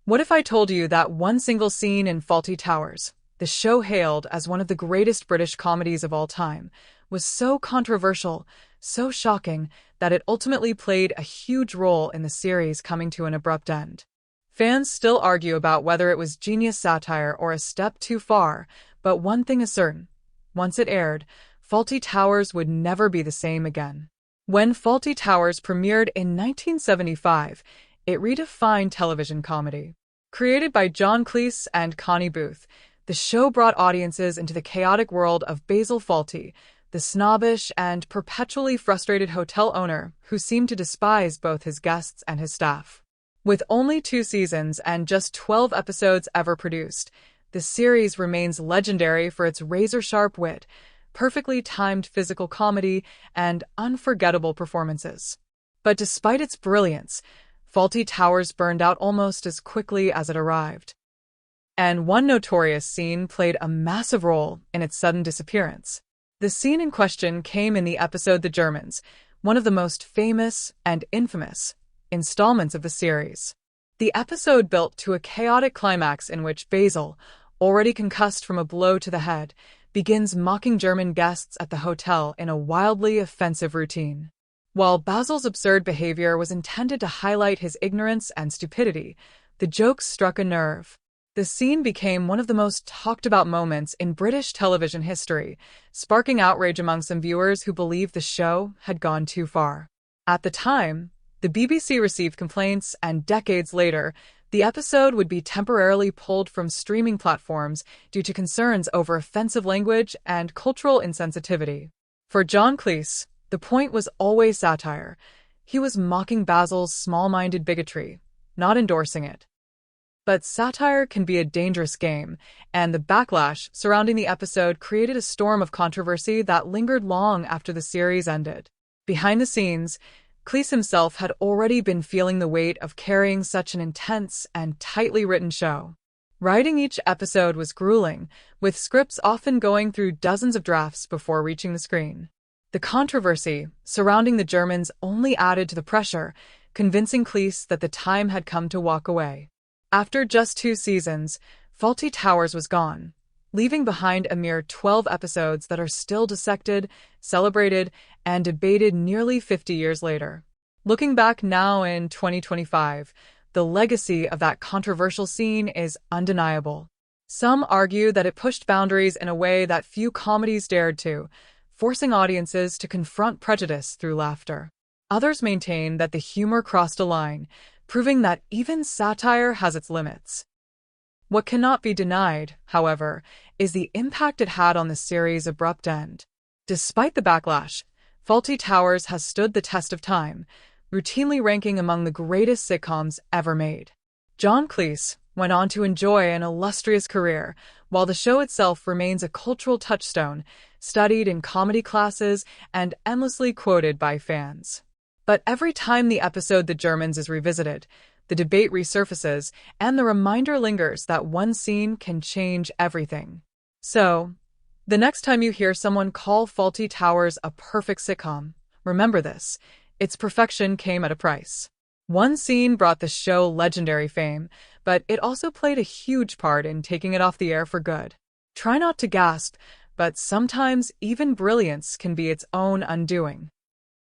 What if I told you that one single scene in Fawlty Towers, the show hailed as one of the greatest British comedies of all time, was so controversial, so shocking, that it ultimately played a huge role in the series coming to an abrupt end? Fans still argue about whether it was genius satire or a step too far, but one thing is certain. Once it aired, Fawlty Towers would never be the same again. When Fawlty Towers premiered in 1975, it redefined television comedy. Created by John Cleese and Connie Booth, the show brought audiences into the chaotic world of Basil Fawlty, the snobbish and perpetually frustrated hotel owner who seemed to despise both his guests and his staff. With only 2 seasons and just 12 episodes ever produced, the series remains legendary for its razor-sharp wit, perfectly timed physical comedy, and unforgettable performances. But despite its brilliance, Fawlty Towers burned out almost as quickly as it arrived. And one notorious scene played a massive role in its sudden disappearance. The scene in question came in the episode The Germans, one of the most famous and infamous installments of the series. The episode built to a chaotic climax in which Basil, already concussed from a blow to the head, begins mocking German guests at the hotel in a wildly offensive routine. While Basil's absurd behavior was intended to highlight his ignorance and stupidity, the joke struck a nerve. The scene became one of the most talked-about moments in British television history, sparking outrage among some viewers who believed the show had gone too far. At the time, the BBC received complaints, and decades later, the episode would be temporarily pulled from streaming platforms due to concerns over offensive language and cultural insensitivity. For John Cleese, the point was always satire. He was mocking Basil's small-minded bigotry, not endorsing it. But satire can be a dangerous game, and the backlash surrounding the episode created a storm of controversy that lingered long after the series ended. Behind the scenes, Cleese himself had already been feeling the weight of carrying such an intense and tightly written show. Writing each episode was grueling, with scripts often going through dozens of drafts before reaching the screen. The controversy surrounding the Germans only added to the pressure, convincing Cleese that the time had come to walk away. After just 2 seasons, Fawlty Towers was gone, leaving behind a mere 12 episodes that are still dissected, celebrated, and debated nearly 50 years later. Looking back now in 2025, the legacy of that controversial scene is undeniable. Some argue that it pushed boundaries in a way that few comedies dared to, forcing audiences to confront prejudice through laughter. Others maintain that the humor crossed a line, proving that even satire has its limits. What cannot be denied, however, is the impact it had on the series' abrupt end. Despite the backlash, Fawlty Towers has stood the test of time, routinely ranking among the greatest sitcoms ever made. John Cleese went on to enjoy an illustrious career, while the show itself remains a cultural touchstone, studied in comedy classes and endlessly quoted by fans. But every time the episode The Germans is revisited, the debate resurfaces, and the reminder lingers that one scene can change everything. So, the next time you hear someone call Fawlty Towers a perfect sitcom, remember this: its perfection came at a price. One scene brought the show legendary fame, but it also played a huge part in taking it off the air for good. Try not to gasp, but sometimes even brilliance can be its own undoing.